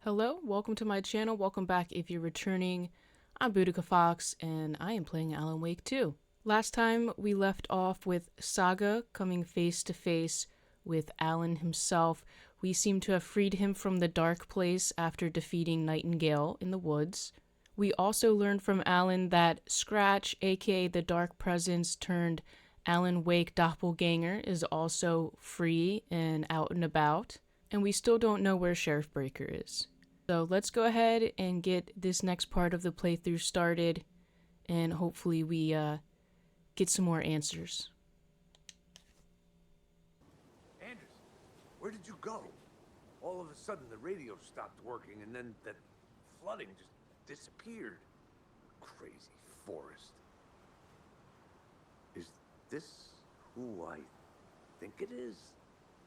Hello, welcome to my channel. Welcome back if you're returning. I'm Boudica Fox, and I am playing Alan Wake 2. Last time we left off with Saga coming face to face with Alan himself. We seem to have freed him from the dark place after defeating Nightingale in the woods. We also learned from Alan that Scratch, aka the Dark Presence turned Alan Wake doppelganger, is also free and out and about. And we still don't know where Sheriff Breaker is. So let's go ahead and get this next part of the playthrough started, and hopefully we get some more answers. Anders, where did you go? All of a sudden the radio stopped working and then that flooding just disappeared. Crazy forest. Is this who I think it is?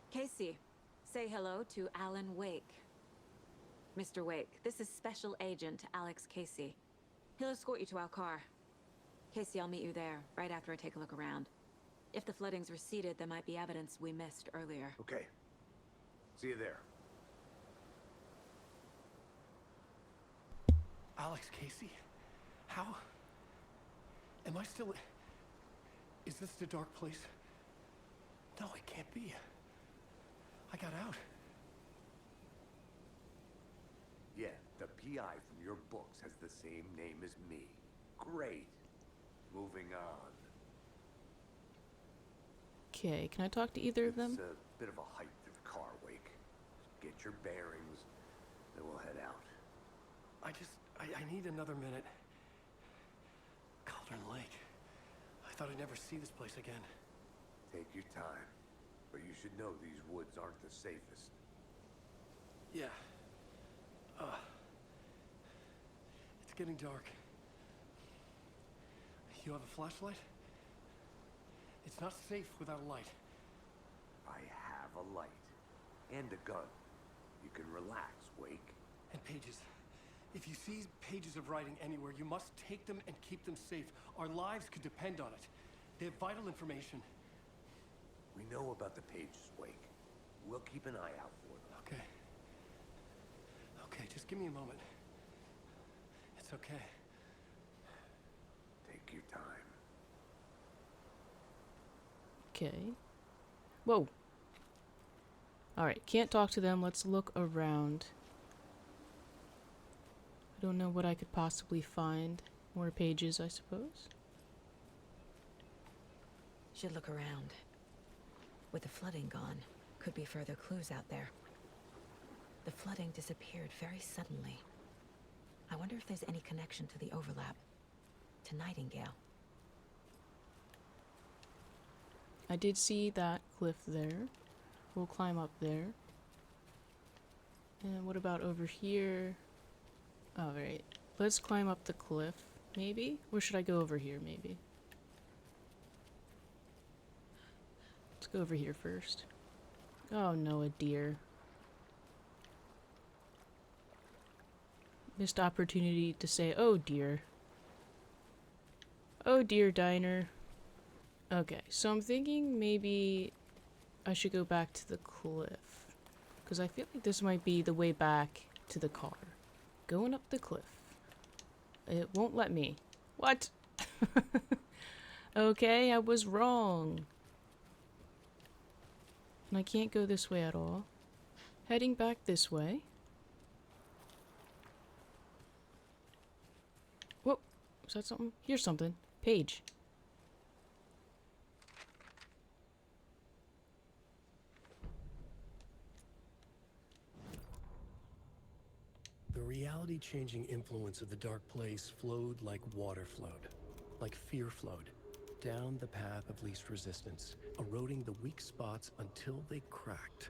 Casey, say hello to Alan Wake. Mr. Wake, this is Special Agent Alex Casey. He'll escort you to our car. Casey, I'll meet you there, right after I take a look around. If the flooding's receded, there might be evidence we missed earlier. Okay. See you there. Alex Casey? How? Am I still... Is this the dark place? No, it can't be. I got out. Yeah, the PI from your books has the same name as me. Great. Moving on. Okay, can I talk to either of them? It's a bit of a hike to the car, Wake. Get your bearings, then we'll head out. I need another minute. Cauldron Lake. I thought I'd never see this place again. Take your time, but you should know these woods aren't the safest. Yeah. It's getting dark. You have a flashlight? It's not safe without a light. I have a light. And a gun. You can relax, Wake. And pages. If you see pages of writing anywhere, you must take them and keep them safe. Our lives could depend on it. They have vital information. We know about the pages, Wake. We'll keep an eye out for them. Okay. Okay, just give me a moment. It's okay. Take your time. Okay. Whoa. Alright, can't talk to them. Let's look around. I don't know what I could possibly find. More pages, I suppose. Should look around. With the flooding gone, could be further clues out there. The flooding disappeared very suddenly. I wonder if there's any connection to the overlap. To Nightingale. I did see that cliff there. We'll climb up there. And what about over here? Alright, let's climb up the cliff, maybe? Or should I go over here, maybe? Let's go over here first. Oh no, a deer. Missed opportunity to say, oh dear. Oh dear, diner. Okay, so I'm thinking maybe I should go back to the cliff. Because I feel like this might be the way back to the car. Going up the cliff. It won't let me. What? Okay, I was wrong. And I can't go this way at all. Heading back this way. Whoa, is that something? Here's something. Page. The reality-changing influence of the dark place flowed like water flowed, like fear flowed, down the path of least resistance, eroding the weak spots until they cracked.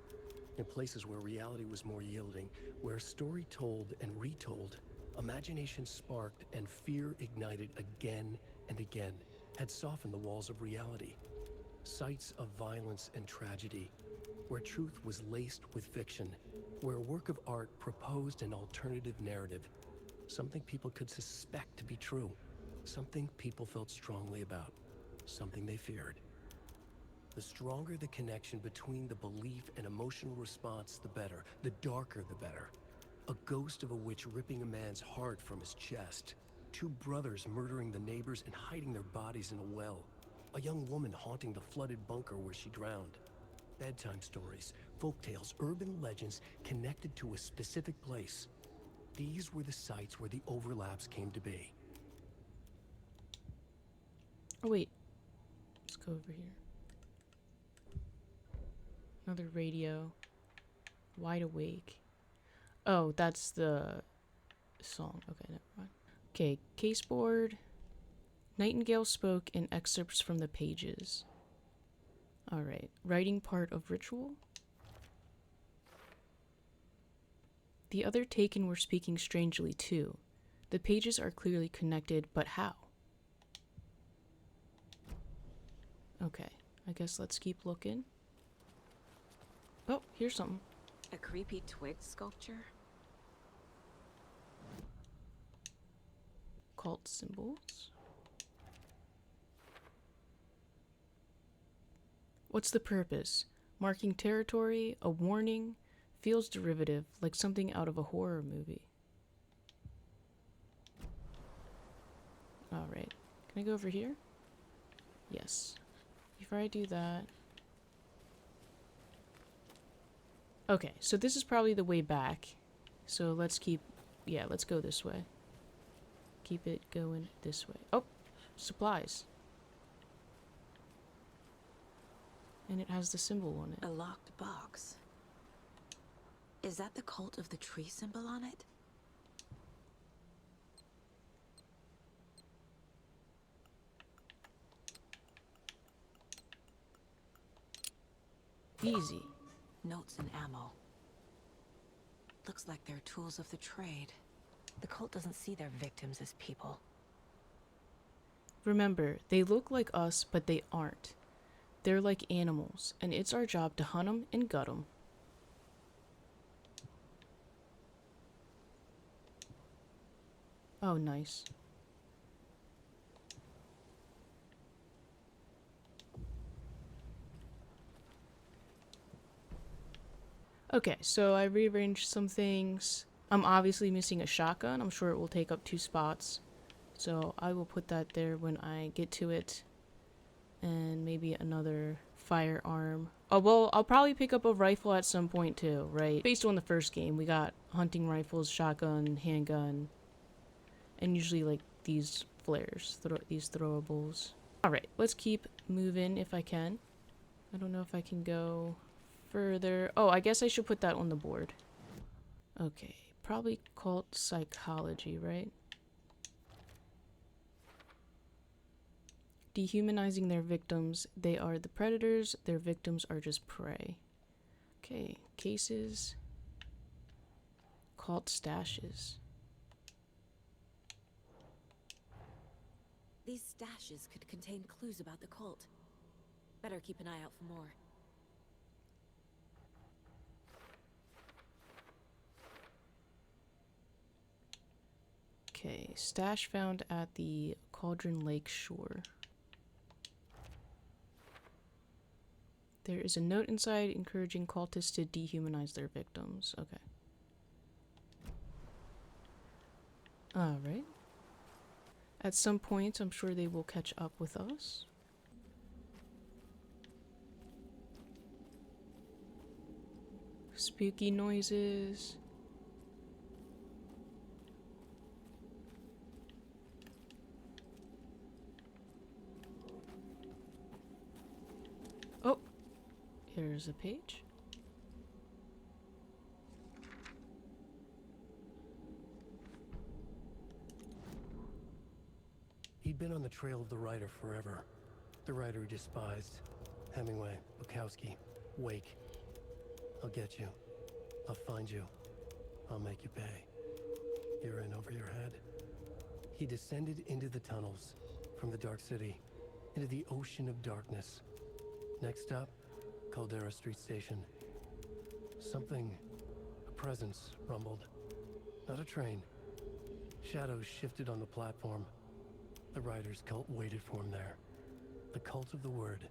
In places where reality was more yielding, where story told and retold, imagination sparked and fear ignited again and again, had softened the walls of reality. Sites of violence and tragedy, where truth was laced with fiction, where a work of art proposed an alternative narrative, something people could suspect to be true, something people felt strongly about, something they feared. The stronger the connection between the belief and emotional response, the better. The darker, the better. A ghost of a witch ripping a man's heart from his chest. Two brothers murdering the neighbors and hiding their bodies in a well. A young woman haunting the flooded bunker where she drowned. Bedtime stories, folktales, urban legends connected to a specific place. These were the sites where the overlaps came to be. Oh, wait. Let's go over here. Another radio. Wide Awake. Oh, that's the song. Okay, never mind. Okay, caseboard. Nightingale spoke in excerpts from the pages. Alright, writing part of ritual. The other taken were speaking strangely too. The pages are clearly connected, but how? Okay, I guess let's keep looking. Oh, here's something. A creepy twig sculpture? Cult symbols. What's the purpose? Marking territory? A warning? Feels derivative, like something out of a horror movie. Alright. Can I go over here? Yes. Before I do that... Okay, so this is probably the way back. So let's keep... Yeah, let's go this way. Keep it going this way. Oh! Supplies. And it has the symbol on it. A locked box. Is that the cult of the tree symbol on it? Easy. Notes and ammo. Looks like they're tools of the trade. The cult doesn't see their victims as people. Remember, they look like us, but they aren't. They're like animals, and it's our job to hunt them and gut them. Oh, nice. Okay, so I rearranged some things. I'm obviously missing a shotgun. I'm sure it will take up 2 spots. So I will put that there when I get to it. And maybe another firearm. Oh, well, I'll probably pick up a rifle at some point too, right? Based on the first game, we got hunting rifles, shotgun, handgun, and usually like these flares, these throwables. Alright, let's keep moving if I can. I don't know if I can go further. Oh, I guess I should put that on the board. Okay, probably cult psychology, right? Dehumanizing their victims. They are the predators. Their victims are just prey. Okay, cases. Cult stashes. These stashes could contain clues about the cult. Better keep an eye out for more. Okay, stash found at the Cauldron Lake shore. There is a note inside encouraging cultists to dehumanize their victims. Okay. Alright. At some point, I'm sure they will catch up with us. Spooky noises. Oh, here's a page. He'd been on the trail of the writer forever. The writer he despised. Hemingway, Bukowski, Wake. I'll get you. I'll find you. I'll make you pay. You're in over your head. He descended into the tunnels, from the Dark City, into the ocean of darkness. Next stop, Caldera Street Station. Something, a presence, rumbled. Not a train. Shadows shifted on the platform. The writer's cult waited for him there. The cult of the word.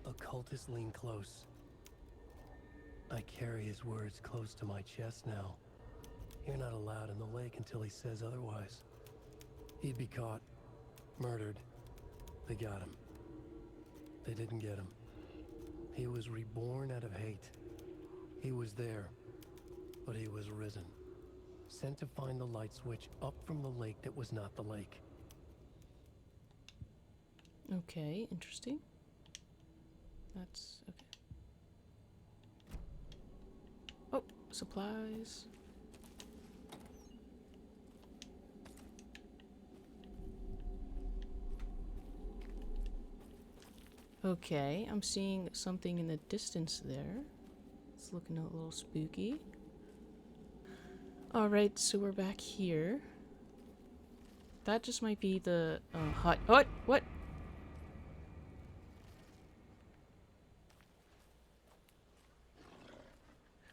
Occultists lean close. I carry his words close to my chest now. You're not allowed in the lake until he says otherwise. He'd be caught, murdered. They got him. They didn't get him. He was reborn out of hate. He was there, but he was risen. Sent to find the light switch up from the lake that was not the lake. Okay, interesting. That's okay. Oh, supplies. Okay, I'm seeing something in the distance there. It's looking a little spooky. Alright, so we're back here. That just might be the hut. What? What?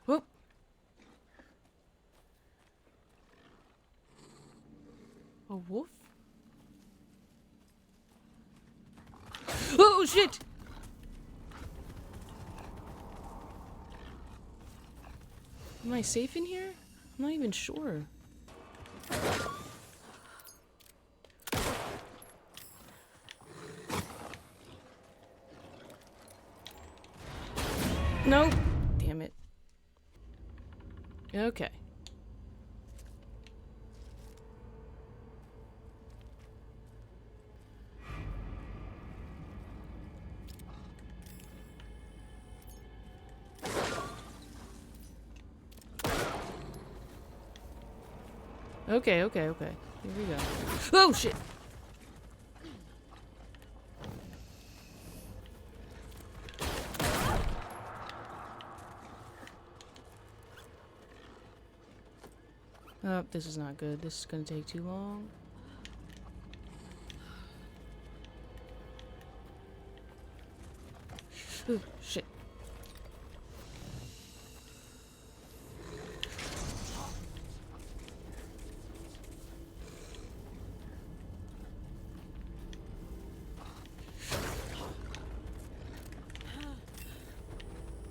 Whoop! A wolf? Oh shit! Am I safe in here? I'm not even sure. No! Damn it. Okay. Okay. Here we go. Oh shit! Oh, this is not good. This is gonna take too long. Oh shit.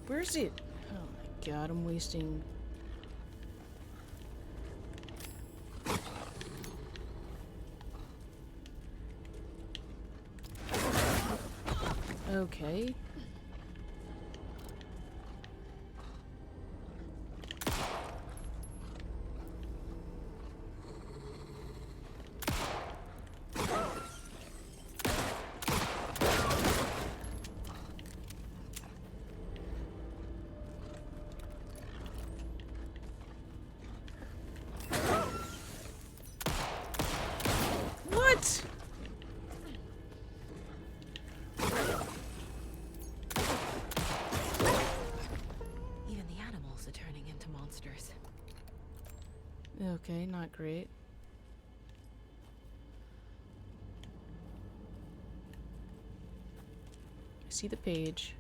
Where is it? Oh my god, I'm wasting. Okay. What? Even the animals are turning into monsters. Okay, not great. I see the page.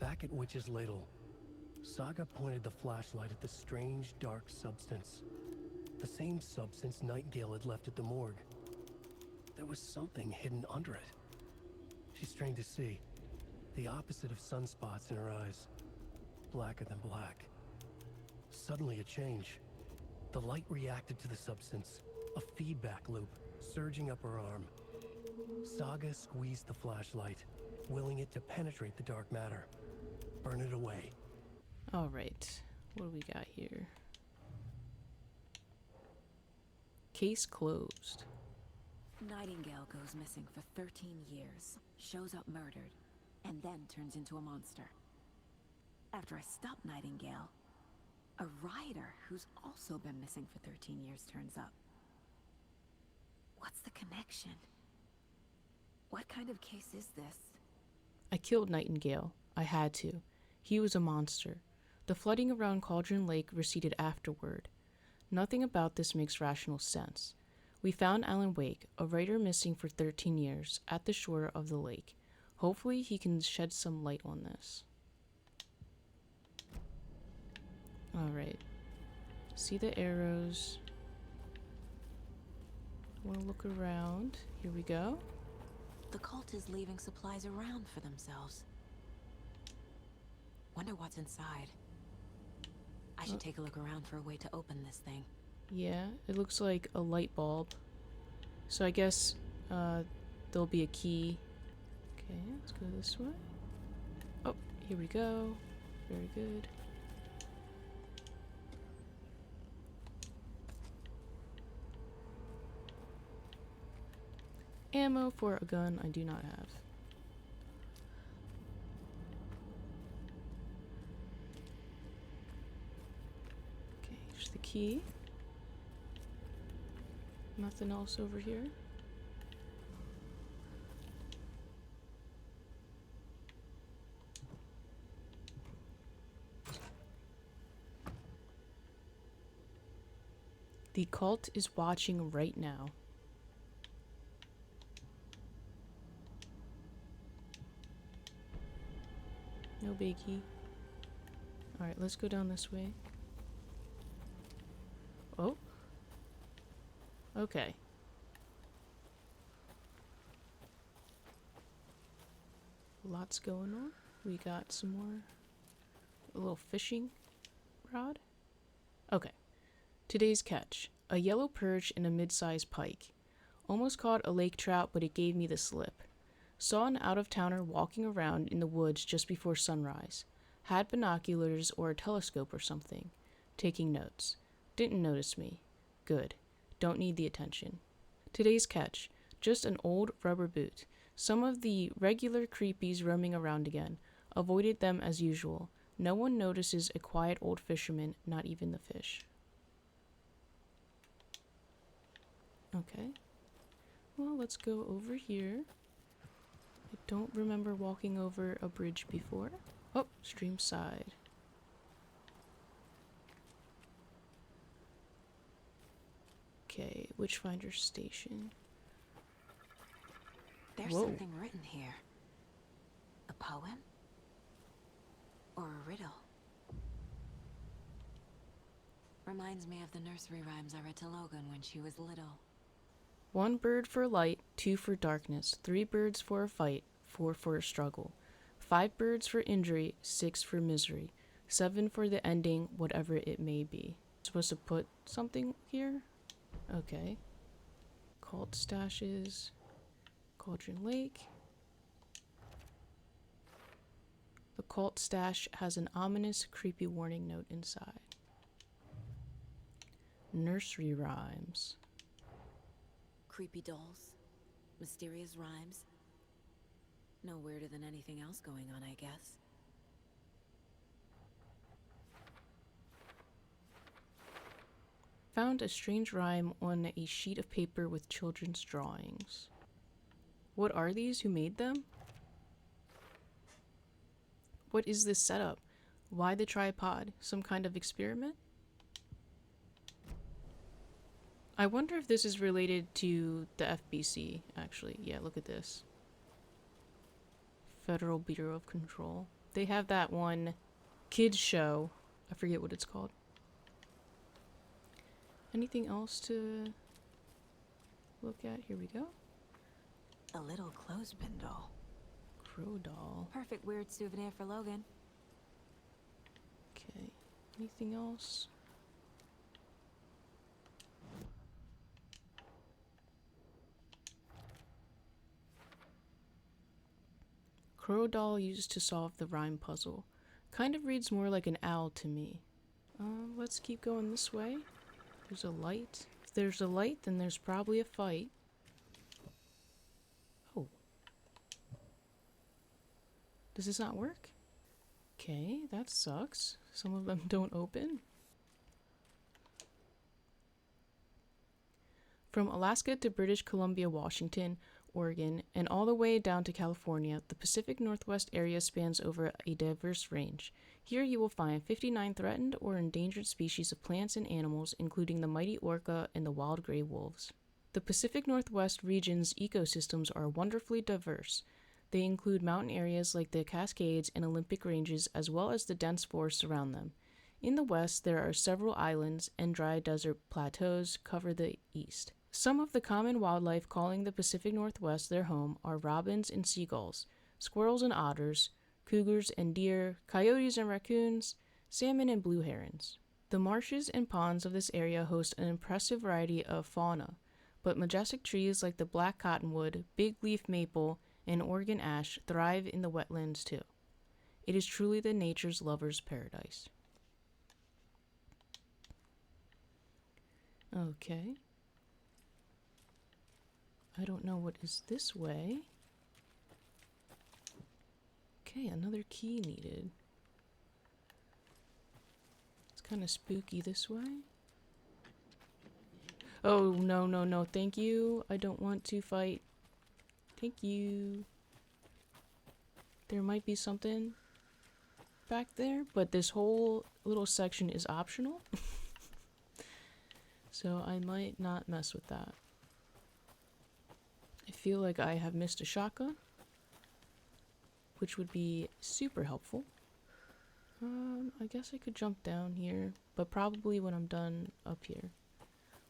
Back at Witch's Ladle, Saga pointed the flashlight at the strange, dark substance. The same substance Nightingale had left at the morgue. There was something hidden under it. She strained to see. The opposite of sunspots in her eyes. Blacker than black. Suddenly a change. The light reacted to the substance. A feedback loop, surging up her arm. Saga squeezed the flashlight, willing it to penetrate the dark matter. Burn it away. Alright, what do we got here? Case closed. Nightingale goes missing for 13 years, shows up murdered, and then turns into a monster. After I stop Nightingale, a rider who's also been missing for 13 years turns up. What's the connection? What kind of case is this? I killed Nightingale. I had to. He was a monster. The flooding around Cauldron Lake receded afterward. Nothing about this makes rational sense. We found Alan Wake, a writer missing for 13 years, at the shore of the lake. Hopefully he can shed some light on this. Alright. See the arrows. I want to look around. Here we go. The cult is leaving supplies around for themselves. Wonder what's inside. I should take a look around for a way to open this thing. Yeah, it looks like a light bulb. So I guess there'll be a key. Okay, let's go this way. Oh, here we go. Very good. Ammo for a gun I do not have. Okay, here's the key. Nothing else over here. The cult is watching right now. No biggie. Alright, let's go down this way. Oh. Okay. Lots going on. We got some more. A little fishing rod. Okay. Today's catch. A yellow perch and a mid-sized pike. Almost caught a lake trout, but it gave me the slip. Saw an out-of-towner walking around in the woods just before sunrise. Had binoculars or a telescope or something. Taking notes. Didn't notice me. Good. Don't need the attention. Today's catch. Just an old rubber boot. Some of the regular creepies roaming around again. Avoided them as usual. No one notices a quiet old fisherman, not even the fish. Okay. Well, let's go over here. I don't remember walking over a bridge before. Oh, stream side. Okay, Witchfinder Station. There's Whoa. something written here. A poem? Or a riddle? Reminds me of the nursery rhymes I read to Logan when she was little. 1 bird for light, 2 for darkness, 3 birds for a fight, 4 for a struggle, 5 birds for injury, 6 for misery, 7 for the ending, whatever it may be. Supposed to put something here? Okay. Cult stashes. Cauldron Lake. The cult stash has an ominous, creepy warning note inside. Nursery rhymes. Creepy dolls. Mysterious rhymes. No weirder than anything else going on, I guess. Found a strange rhyme on a sheet of paper with children's drawings. What are these? Who made them? What is this setup? Why the tripod? Some kind of experiment? I wonder if this is related to the FBC, actually. Yeah, look at this. Federal Bureau of Control. They have that one kids show. I forget what it's called. Anything else to look at? Here we go. A little clothespin doll. Crow doll. Perfect weird souvenir for Logan. Okay. Anything else? Crow doll used to solve the rhyme puzzle. Kind of reads more like an owl to me. Let's keep going this way. There's a light. If there's a light, then there's probably a fight. Oh. Does this not work? Okay, that sucks. Some of them don't open. From Alaska to British Columbia, Washington, Oregon, and all the way down to California, the Pacific Northwest area spans over a diverse range. Here you will find 59 threatened or endangered species of plants and animals, including the mighty orca and the wild gray wolves. The Pacific Northwest region's ecosystems are wonderfully diverse. They include mountain areas like the Cascades and Olympic Ranges, as well as the dense forests around them. In the west, there are several islands and dry desert plateaus cover the east. Some of the common wildlife calling the Pacific Northwest their home are robins and seagulls, squirrels and otters, cougars and deer, coyotes and raccoons, salmon and blue herons. The marshes and ponds of this area host an impressive variety of fauna, but majestic trees like the black cottonwood, big leaf maple, and Oregon ash thrive in the wetlands too. It is truly the nature's lover's paradise. Okay. I don't know what is this way. Okay, another key needed. It's kind of spooky this way. Oh, no, no, no. Thank you. I don't want to fight. Thank you. There might be something back there, but this whole little section is optional. So I might not mess with that. I feel like I have missed a shotgun, which would be super helpful. I guess I could jump down here, but probably when I'm done up here.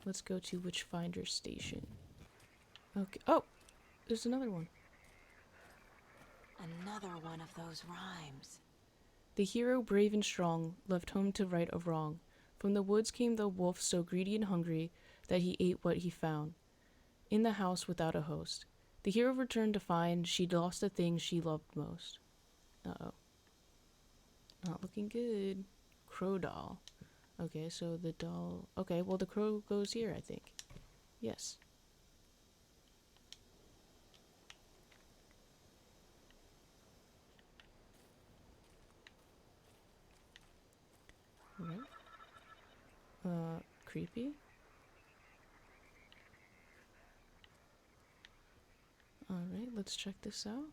Let's go to Witchfinder Station. Okay. Oh, there's another one. Another one of those rhymes. The hero, brave and strong, left home to right a wrong. From the woods came the wolf, so greedy and hungry that he ate what he found. In the house without a host, the hero returned to find she'd lost the thing she loved most. Uh-oh. Not looking good. Crow doll. Okay, so the doll... Okay, well the crow goes here, I think. Yes. Right. Creepy. Alright, let's check this out.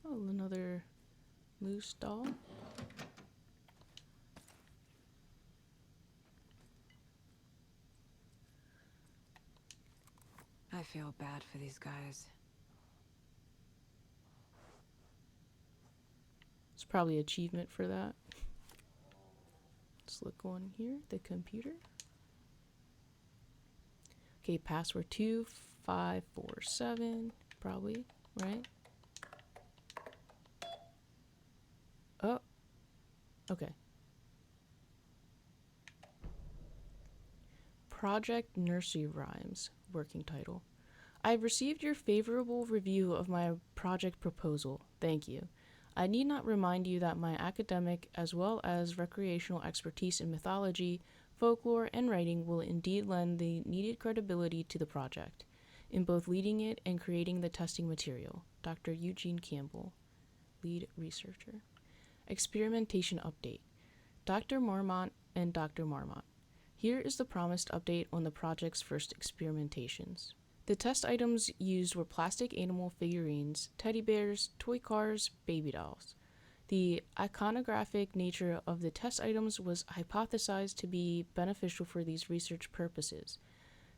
Oh, another moose doll. I feel bad for these guys. It's probably achievement for that. Let's look on here, the computer. Okay, password 2547, probably, right? Oh, okay. Project Nursery Rhymes, working title. I've received your favorable review of my project proposal. Thank you. I need not remind you that my academic as well as recreational expertise in mythology, folklore, and writing will indeed lend the needed credibility to the project, in both leading it and creating the testing material. Dr. Eugene Campbell, lead researcher. Experimentation update. Dr. Marmont and Dr. Marmont. Here is the promised update on the project's first experimentations. The test items used were plastic animal figurines, teddy bears, toy cars, baby dolls. The iconographic nature of the test items was hypothesized to be beneficial for these research purposes.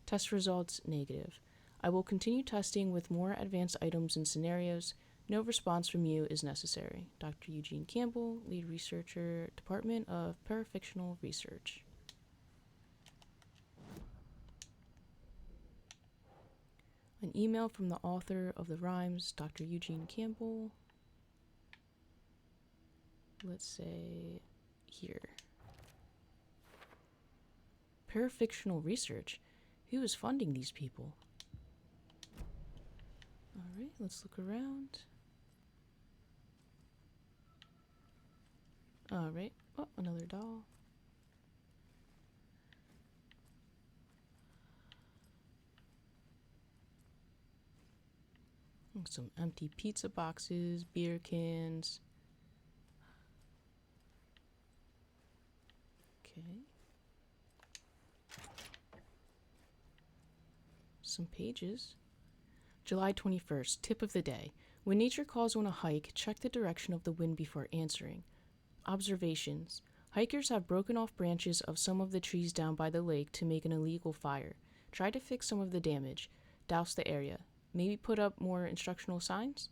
Test results negative. I will continue testing with more advanced items and scenarios. No response from you is necessary. Dr. Eugene Campbell, lead researcher, Department of Parafictional Research. An email from the author of the rhymes, Dr. Eugene Campbell. Let's say here. Parafictional research? Who is funding these people? Alright, let's look around. Alright. Oh, another doll. Some empty pizza boxes, beer cans. Okay. Some pages. July 21st, tip of the day. When nature calls on a hike, check the direction of the wind before answering. Observations. Hikers have broken off branches of some of the trees down by the lake to make an illegal fire. Try to fix some of the damage. Douse the area. Maybe put up more instructional signs?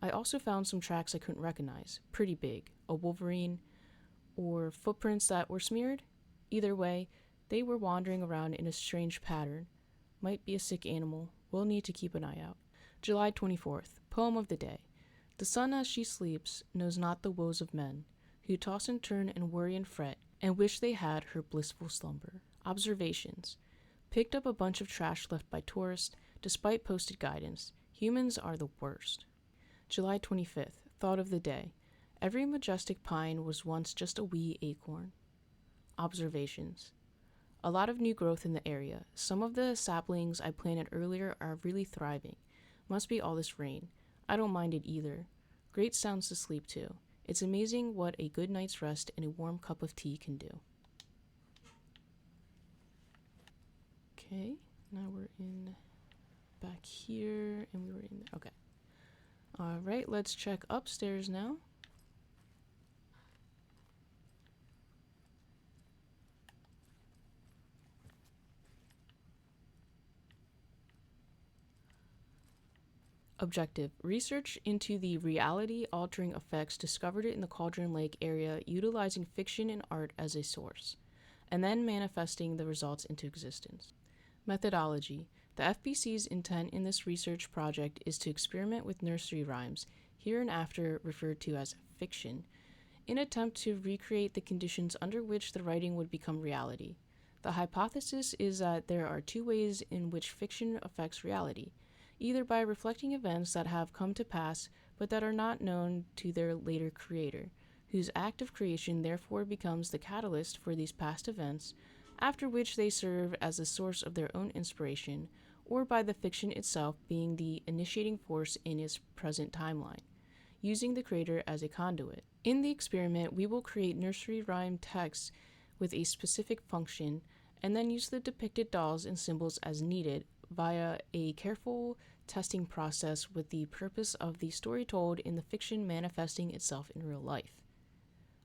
I also found some tracks I couldn't recognize. Pretty big. A wolverine or footprints that were smeared. Either way, they were wandering around in a strange pattern. Might be a sick animal. We'll need to keep an eye out. July 24th. Poem of the day. The sun as she sleeps knows not the woes of men, who toss and turn and worry and fret, and wish they had her blissful slumber. Observations. Picked up a bunch of trash left by tourists, despite posted guidance. Humans are the worst. July 25th. Thought of the day. Every majestic pine was once just a wee acorn. Observations. A lot of new growth in the area. Some of the saplings I planted earlier are really thriving. Must be all this rain. I don't mind it either. Great sounds to sleep to. It's amazing what a good night's rest and a warm cup of tea can do. Okay, now we're in back here, and we were in there. Okay. All right, let's check upstairs now. Objective. Research into the reality-altering effects discovered in the Cauldron Lake area utilizing fiction and art as a source, and then manifesting the results into existence. Methodology. The FBC's intent in this research project is to experiment with nursery rhymes, hereinafter referred to as fiction, in an attempt to recreate the conditions under which the writing would become reality. The hypothesis is that there are two ways in which fiction affects reality, either by reflecting events that have come to pass but that are not known to their later creator, whose act of creation therefore becomes the catalyst for these past events, after which they serve as the source of their own inspiration, or by the fiction itself being the initiating force in its present timeline, using the creator as a conduit. In the experiment, we will create nursery rhyme texts with a specific function, and then use the depicted dolls and symbols as needed via a careful testing process with the purpose of the story told in the fiction manifesting itself in real life.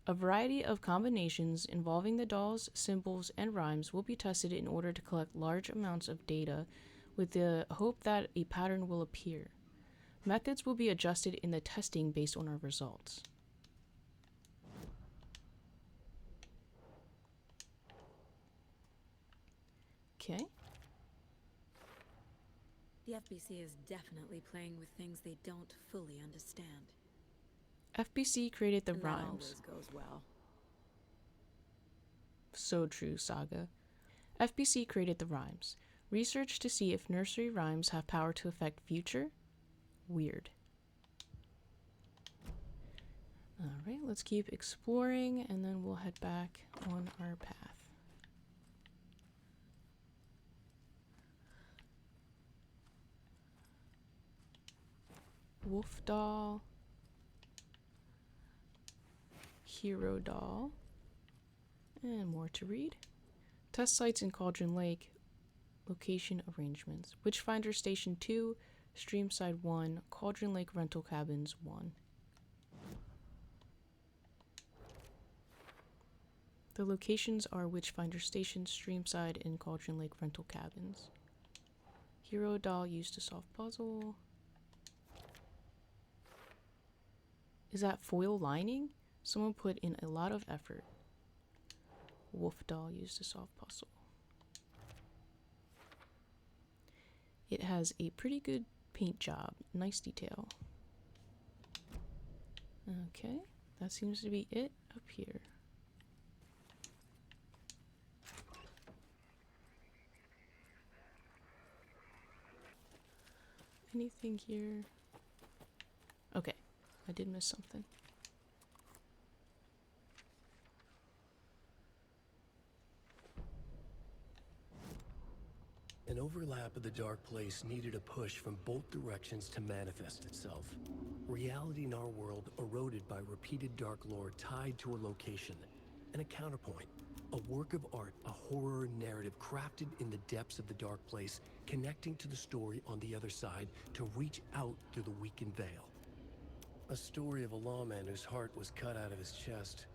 A variety of combinations involving the dolls, symbols, and rhymes will be tested in order to collect large amounts of data with the hope that a pattern will appear. Methods will be adjusted in the testing based on our results. Okay. The FBC is definitely playing with things they don't fully understand. FBC created the And that rhymes. always goes well. So true, Saga. FBC created the rhymes. Research to see if nursery rhymes have power to affect future? Weird. Alright, let's keep exploring and then we'll head back on our path. Wolf doll. Hero doll. And more to read. Test sites in Cauldron Lake. Location arrangements. Witchfinder Station 2, Streamside 1, Cauldron Lake Rental Cabins 1. The locations are Witchfinder Station, Streamside, and Cauldron Lake Rental Cabins. Hero doll used to solve puzzle. Is that foil lining? Someone put in a lot of effort. Wolf doll used to solve puzzle. It has a pretty good paint job. Nice detail. Okay, that seems to be it up here. Anything here? Okay, I did miss something. An overlap of the dark place needed a push from both directions to manifest itself. Reality in our world eroded by repeated dark lore tied to a location, and a counterpoint. A work of art, a horror narrative crafted in the depths of the dark place, connecting to the story on the other side to reach out through the weakened veil. A story of a lawman whose heart was cut out of his chest.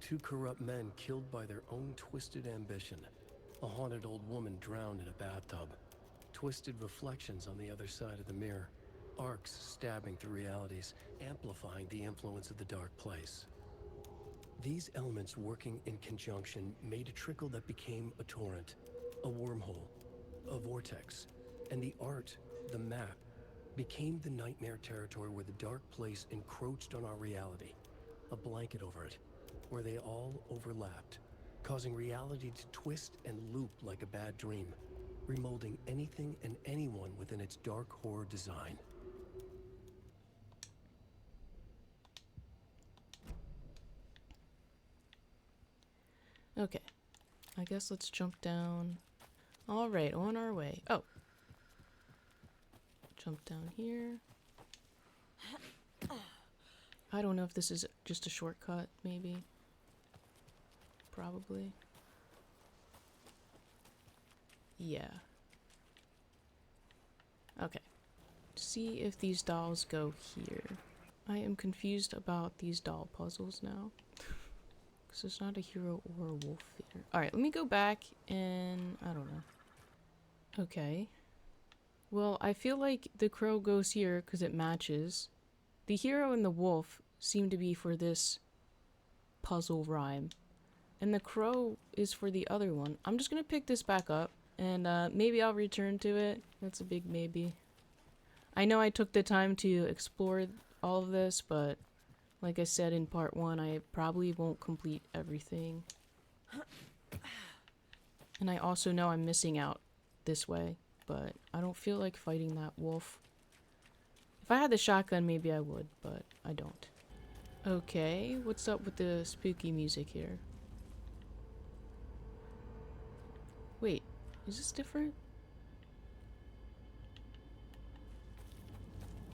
Two corrupt men killed by their own twisted ambition. A haunted old woman drowned in a bathtub. Twisted reflections on the other side of the mirror. Arcs stabbing through realities, amplifying the influence of the dark place. These elements working in conjunction made a trickle that became a torrent, a wormhole, a vortex, and the art, the map, became the nightmare territory where the dark place encroached on our reality, a blanket over it, where they all overlapped, causing reality to twist and loop like a bad dream, remolding anything and anyone within its dark horror design. Okay. I guess let's jump down. Alright, on our way. Oh. Jump down here. I don't know if this is just a shortcut, maybe. Probably. Yeah. Okay. See if these dolls go here. I am confused about these doll puzzles now. Because there's not a hero or a wolf here. Alright, let me go back and... I don't know. Okay. Well, I feel like the crow goes here because it matches. The hero and the wolf seem to be for this puzzle rhyme. And the crow is for the other one. I'm just gonna pick this back up. And maybe I'll return to it. That's a big maybe. I know I took the time to explore all of this, but like I said in part 1, I probably won't complete everything. And I also know I'm missing out this way, but I don't feel like fighting that wolf. If I had the shotgun, maybe I would, but I don't. Okay, what's up with the spooky music here? Wait, is this different?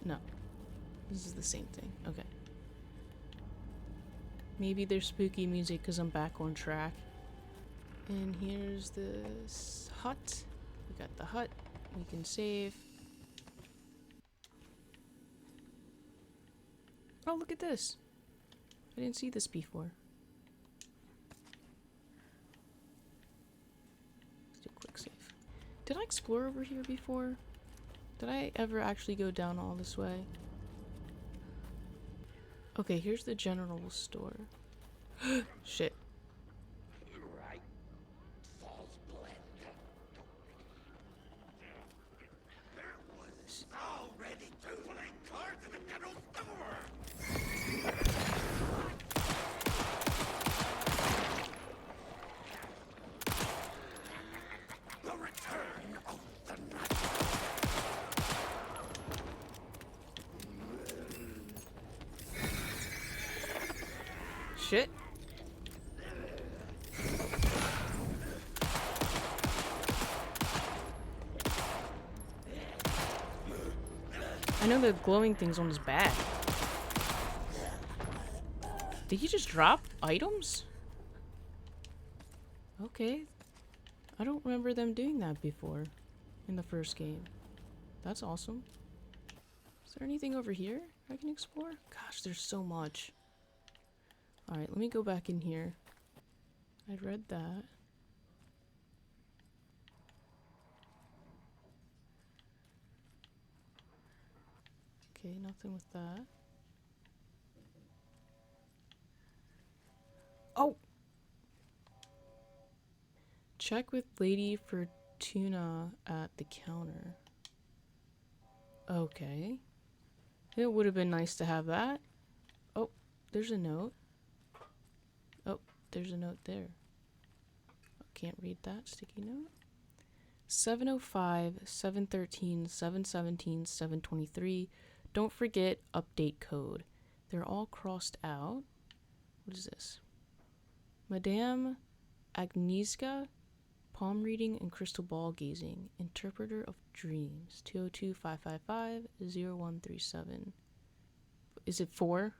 No. This is the same thing. Okay. Maybe there's spooky music because I'm back on track. And here's this hut. We got the hut. We can save. Oh, look at this. I didn't see this before. Let's do a quick save. Did I explore over here before? Did I ever actually go down all this way? Okay, here's the general store. Shit. Right. False blend. There was already two playing cards in the general store. The return of the night. Shit. I know the glowing thing's on his back. Did he just drop items? Okay. I don't remember them doing that before in the first game. That's awesome. Is there anything over here I can explore? Gosh, there's so much. Alright, let me go back in here. I'd read that. Okay, nothing with that. Oh! Check with Lady Fortuna at the counter. Okay. It would have been nice to have that. Oh, there's a note. Oh, there's a note there. Can't read that sticky note. 705, 713, 717, 723. Don't forget update code. They're all crossed out. What is this? Madame Agnieszka, palm reading and crystal ball gazing, interpreter of dreams. 202-555-0137. Is it 4?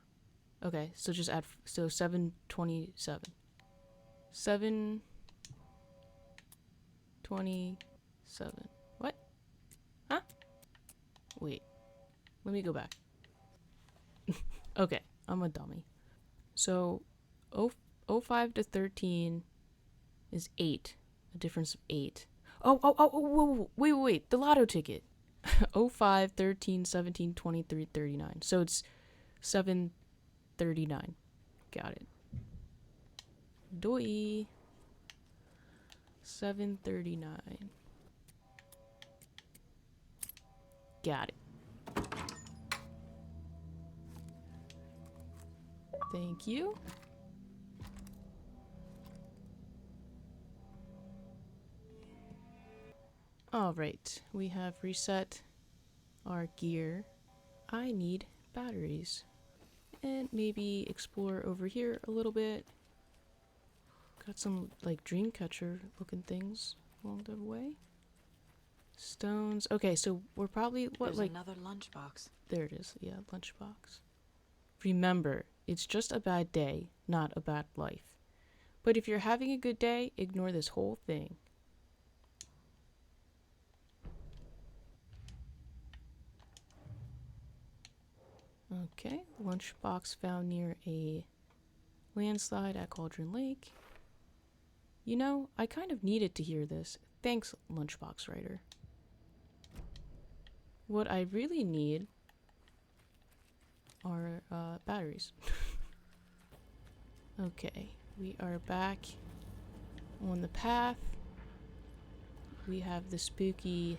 Okay, so just add, so 727. 727. What? Huh? Wait. Let me go back. Okay, I'm a dummy. So, 05 to 13 is 8. A difference of 8. Oh, wait. The lotto ticket. 05, 13, 17, 23, 39. So it's 739. Got it. Doi. 739. Got it. Thank you. Alright, we have reset our gear. I need batteries. And maybe explore over here a little bit. Got some like dream catcher looking things along the way. Stones. Okay, so we're probably There's another lunchbox. There it is. Yeah, lunchbox. Remember, it's just a bad day, not a bad life. But if you're having a good day, ignore this whole thing. Okay, lunchbox found near a landslide at Cauldron Lake. You know, I kind of needed to hear this. Thanks, lunchbox writer. What I really need are batteries. Okay, we are back on the path. We have the spooky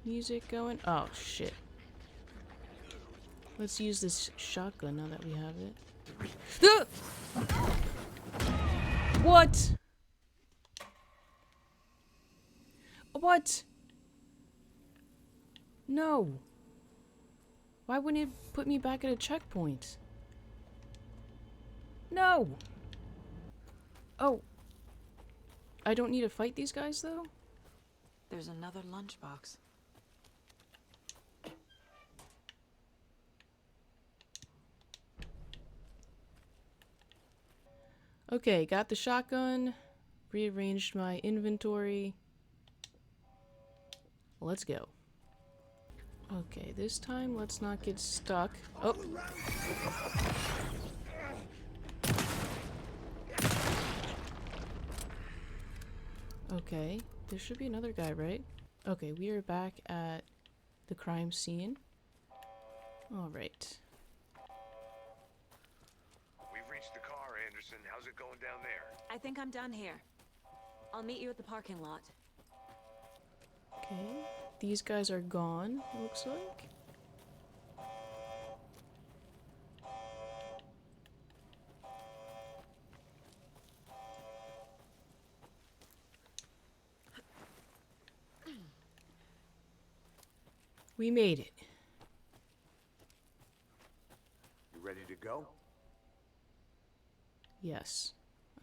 music going. Oh, shit. Let's use this shotgun now that we have it. What? What? No. Why wouldn't it put me back at a checkpoint? No. Oh. I don't need to fight these guys, though? There's another lunchbox. Okay, got the shotgun. Rearranged my inventory. Let's go. Okay, this time let's not get stuck. Oh. Okay, there should be another guy, right? Okay, we are back at the crime scene. Alright. We've reached the car, Anderson. How's it going down there? I think I'm done here. I'll meet you at the parking lot. Okay, these guys are gone, looks like. We made it. You ready to go? Yes,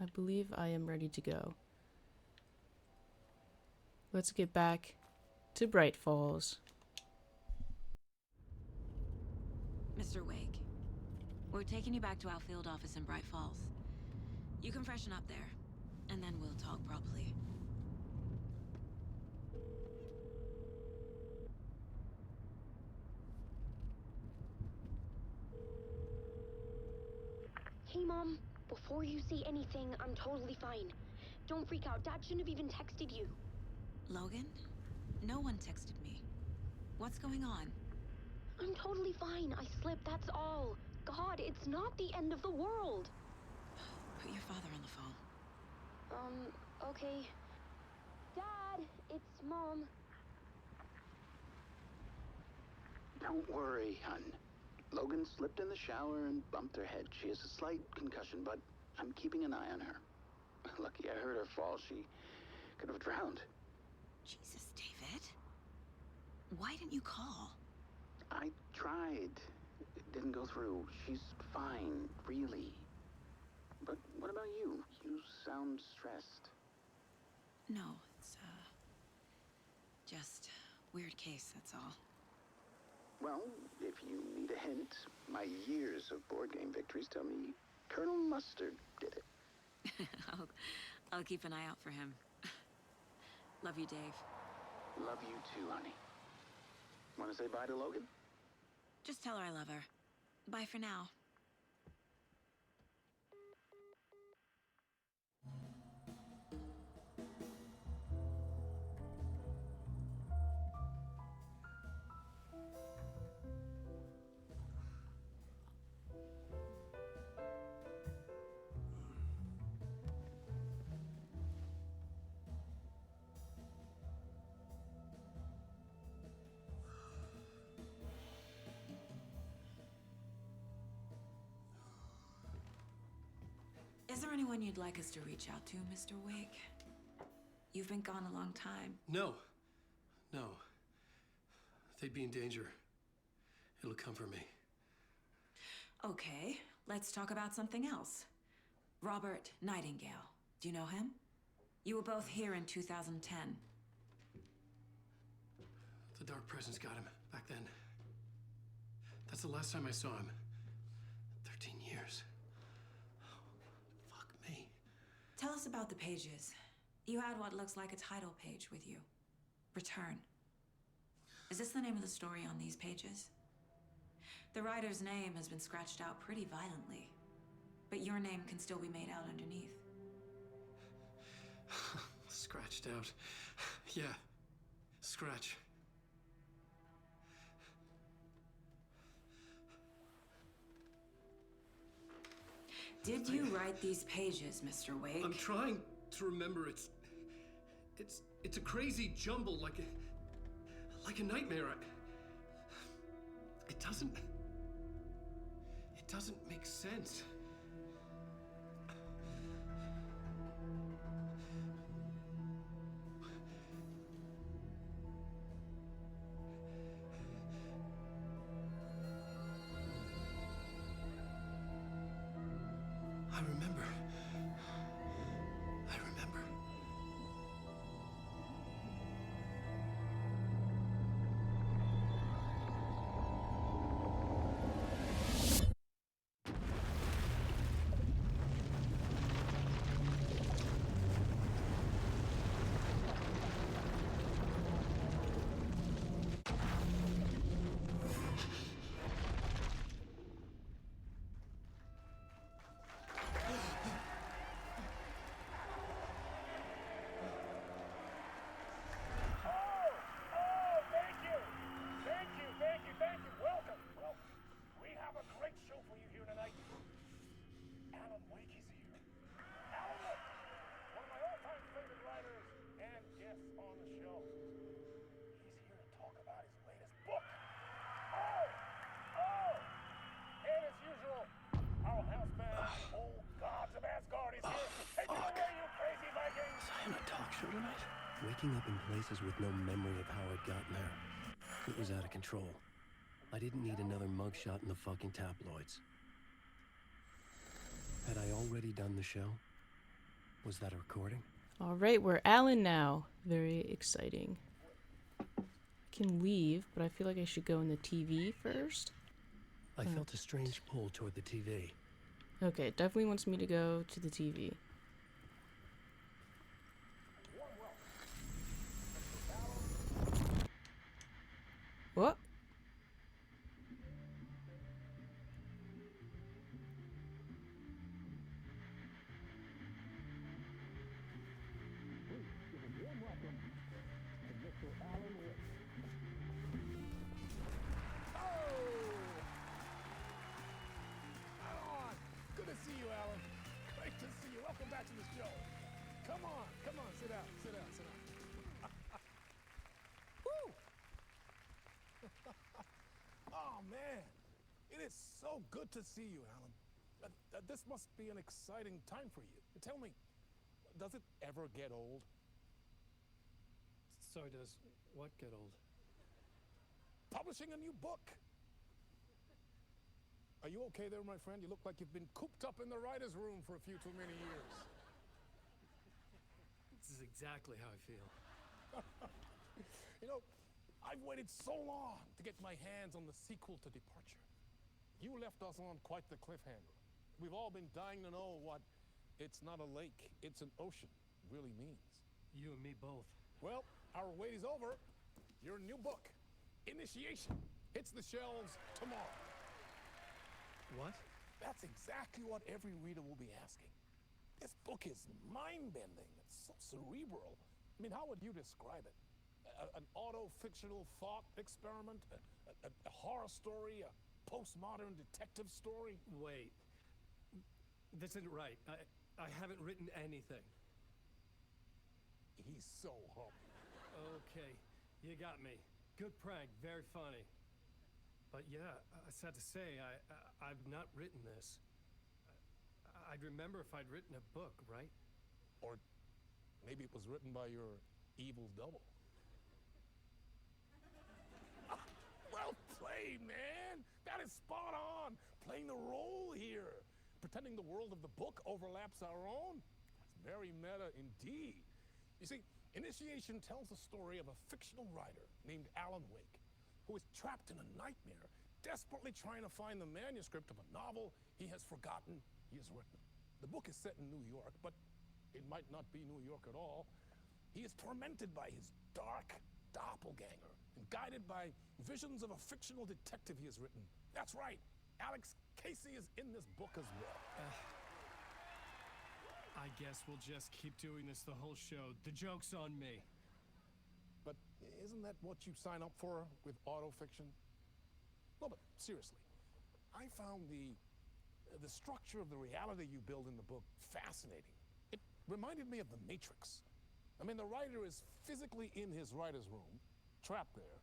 I believe I am ready to go. Let's get back to Bright Falls. Mr. Wake, we're taking you back to our field office in Bright Falls. You can freshen up there, and then we'll talk properly. Hey, Mom. Before you say anything, I'm totally fine. Don't freak out. Dad shouldn't have even texted you. Logan? No one texted me. What's going on? I'm totally fine. I slipped, that's all. God, it's not the end of the world. Put your father on the phone. Okay. Dad, it's Mom. Don't worry, hon. Logan slipped in the shower and bumped her head. She has a slight concussion, but I'm keeping an eye on her. Lucky I heard her fall. She could have drowned. Jesus, David. Why didn't you call? I tried. It didn't go through. She's fine, really. But what about you? You sound stressed. No, it's, just weird case, that's all. Well, if you need a hint, my years of board game victories tell me Colonel Mustard did it. I'll keep an eye out for him. Love you, Dave. Love you too, honey. Want to say bye to Logan? Just tell her I love her. Bye for now. Is there anyone you'd like us to reach out to, Mr. Wake? You've been gone a long time. No. No. They'd be in danger. It'll come for me. Okay, let's talk about something else. Robert Nightingale. Do you know him? You were both here in 2010. The Dark Presence got him back then. That's the last time I saw him. 13 years. Oh, fuck me. Tell us about the pages. You had what looks like a title page with you. Return. Is this the name of the story on these pages? The writer's name has been scratched out pretty violently, but your name can still be made out underneath. Scratched out. Yeah. Scratch. Did you write these pages, Mr. Wake? I'm trying to remember. It's a crazy jumble, like a nightmare. It doesn't make sense. I remember. Waking up in places with no memory of how I'd gotten there. It was out of control. I didn't need another mugshot in the fucking tabloids. Had I already done the show? Was that a recording? All right, we're Alan now. Very exciting. I can leave, but I feel like I should go in the TV first. I felt a strange pull toward the TV. Okay, it definitely wants me to go to the TV. What? Good to see you, Alan. Great to see you. Welcome back to the show. Come on, sit down, sit down, sit down. Woo! Oh, man. It is so good to see you, Alan. This must be an exciting time for you. Tell me, does it ever get old? Sorry, does what get old? Publishing a new book. Are you okay there, my friend? You look like you've been cooped up in the writer's room for a few too many years. This is exactly how I feel. You know, I've waited so long to get my hands on the sequel to Departure. You left us on quite the cliffhanger. We've all been dying to know what "it's not a lake, it's an ocean" really means. You and me both. Well, our wait is over. Your new book, Initiation, hits the shelves tomorrow. What? That's exactly what every reader will be asking. This book is mind-bending. It's so cerebral. I mean, how would you describe it? An auto-fictional thought experiment? A horror story? A postmodern detective story? Wait. This isn't right. I haven't written anything. He's so humble. Okay, you got me. Good prank, very funny. But yeah, I sad to say, I've not written this. I'd remember if I'd written a book, right? Or maybe it was written by your evil double. Well played, man! That is spot on! Playing the role here. Pretending the world of the book overlaps our own. That's very meta indeed. You see, Initiation tells the story of a fictional writer named Alan Wake, who is trapped in a nightmare, desperately trying to find the manuscript of a novel he has forgotten he has written. The book is set in New York, but it might not be New York at all. He is tormented by his dark doppelganger and guided by visions of a fictional detective he has written. That's right, Alex Casey is in this book as well. I guess we'll just keep doing this the whole show. The joke's on me. But isn't that what you sign up for with autofiction? No, but seriously, I found the structure of the reality you build in the book fascinating. It reminded me of The Matrix. I mean, the writer is physically in his writer's room, trapped there,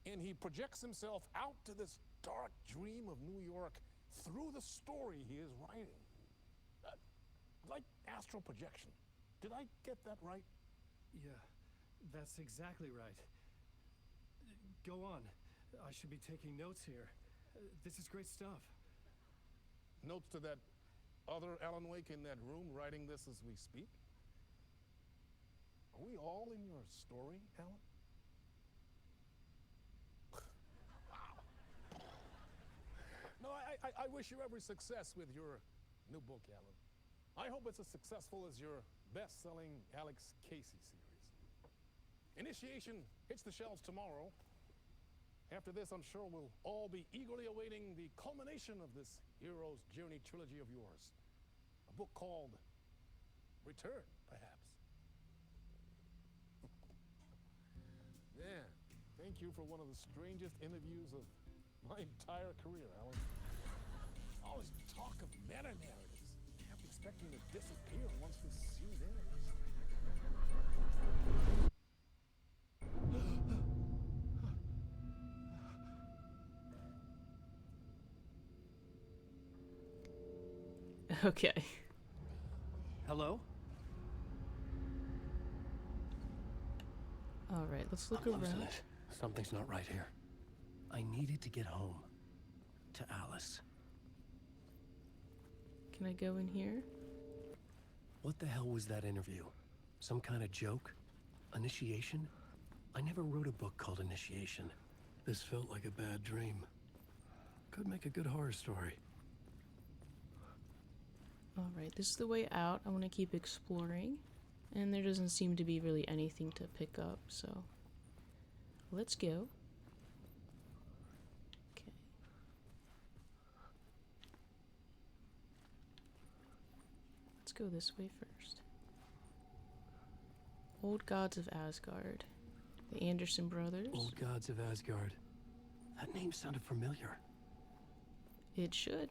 and he projects himself out to this dark dream of New York through the story he is writing. Like astral projection. Did I get that right? Yeah, that's exactly right. Go on. I should be taking notes here. This is great stuff. Notes to that other Alan Wake in that room writing this as we speak? Are we all in your story, Alan? Wow. No, I wish you every success with your new book, Alan. I hope it's as successful as your best-selling Alex Casey series. Initiation hits the shelves tomorrow. After this, I'm sure we'll all be eagerly awaiting the culmination of this hero's journey trilogy of yours. A book called Return, perhaps. Yeah, thank you for one of the strangest interviews of my entire career, Alan. All this talk of meta-narratives. Kept expecting to disappear once this scene ends. Okay. Hello? All right, let's look I'm losing around. it. Something's not right here. I needed to get home. To Alice. Can I go in here? What the hell was that interview? Some kind of joke? Initiation? I never wrote a book called Initiation. This felt like a bad dream. Could make a good horror story. All right, this is the way out. I want to keep exploring. And there doesn't seem to be really anything to pick up, so let's go. Okay. Let's go this way first. Old Gods of Asgard. The Anderson brothers. Old Gods of Asgard. That name sounded familiar. It should.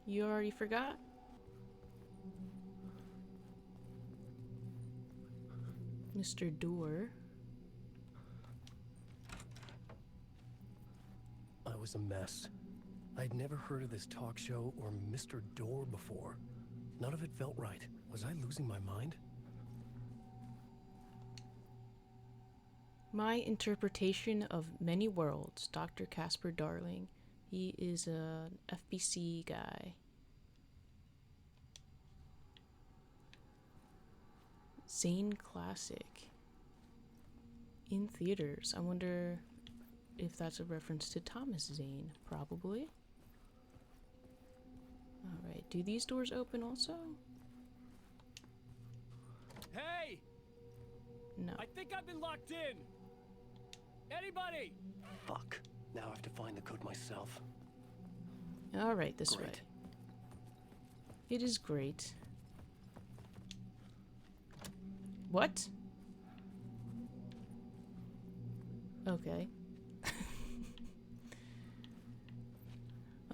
You already forgot? Mr. Door. I was a mess. I'd never heard of this talk show or Mr. Door before. None of it felt right. Was I losing my mind? My interpretation of many worlds, Dr. Casper Darling. He is an FBC guy. Zane Classic. In theaters. I wonder if that's a reference to Thomas Zane. Probably. Alright, do these doors open also? Hey! No. I think I've been locked in! Anybody? Fuck. Now I have to find the code myself. Alright, this Great. way. It is great. What? Okay.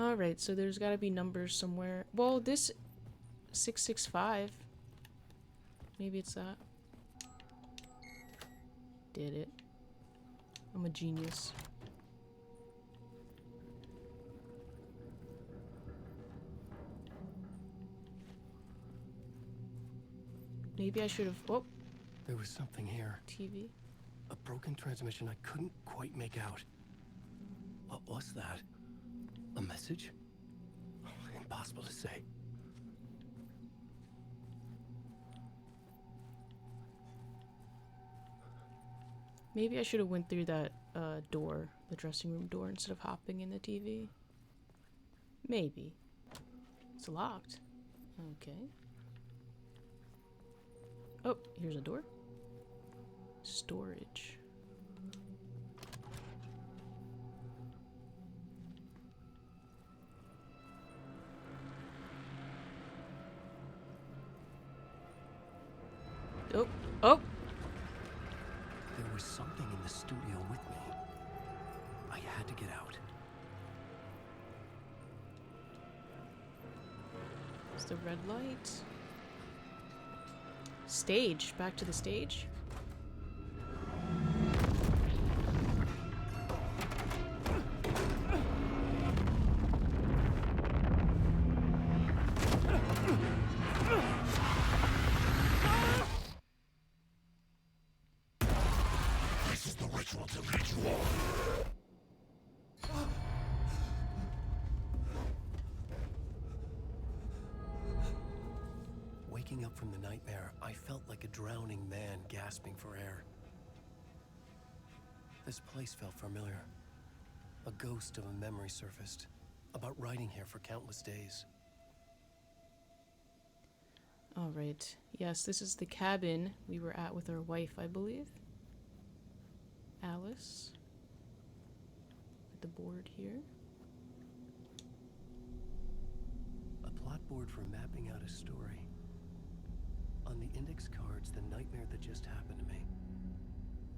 Alright, so there's gotta be numbers somewhere. Well, this 665. Maybe it's that. Did it. I'm a genius. Maybe I should have... Oh, There was something here. TV. A broken transmission I couldn't quite make out. What was that? A message? Impossible to say. Maybe I should have went through that door, the dressing room door, instead of hopping in the TV. Maybe. It's locked. Okay. Oh, here's a door. Storage. Oh, oh! There was something in the studio with me. I had to get out. It's the red light. Stage. Back to the stage. This is the ritual to lead you all. Waking up from the nightmare, I felt like a drowning man gasping for air. This place felt familiar. A ghost of a memory surfaced, about riding here for countless days. Alright. Yes, this is the cabin we were at with our wife, I believe. Alice. With the board here. A plot board for mapping out a story. On the index cards, the nightmare that just happened to me.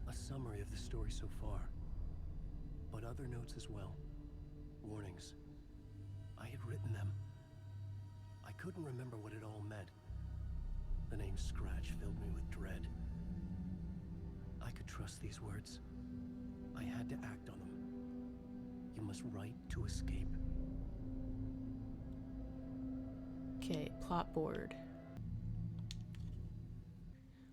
A summary of the story so far. But other notes as well. Warnings. I had written them. I couldn't remember what it all meant. The name Scratch filled me with dread. I could trust these words. I had to act on them. You must write to escape. Okay, plot board.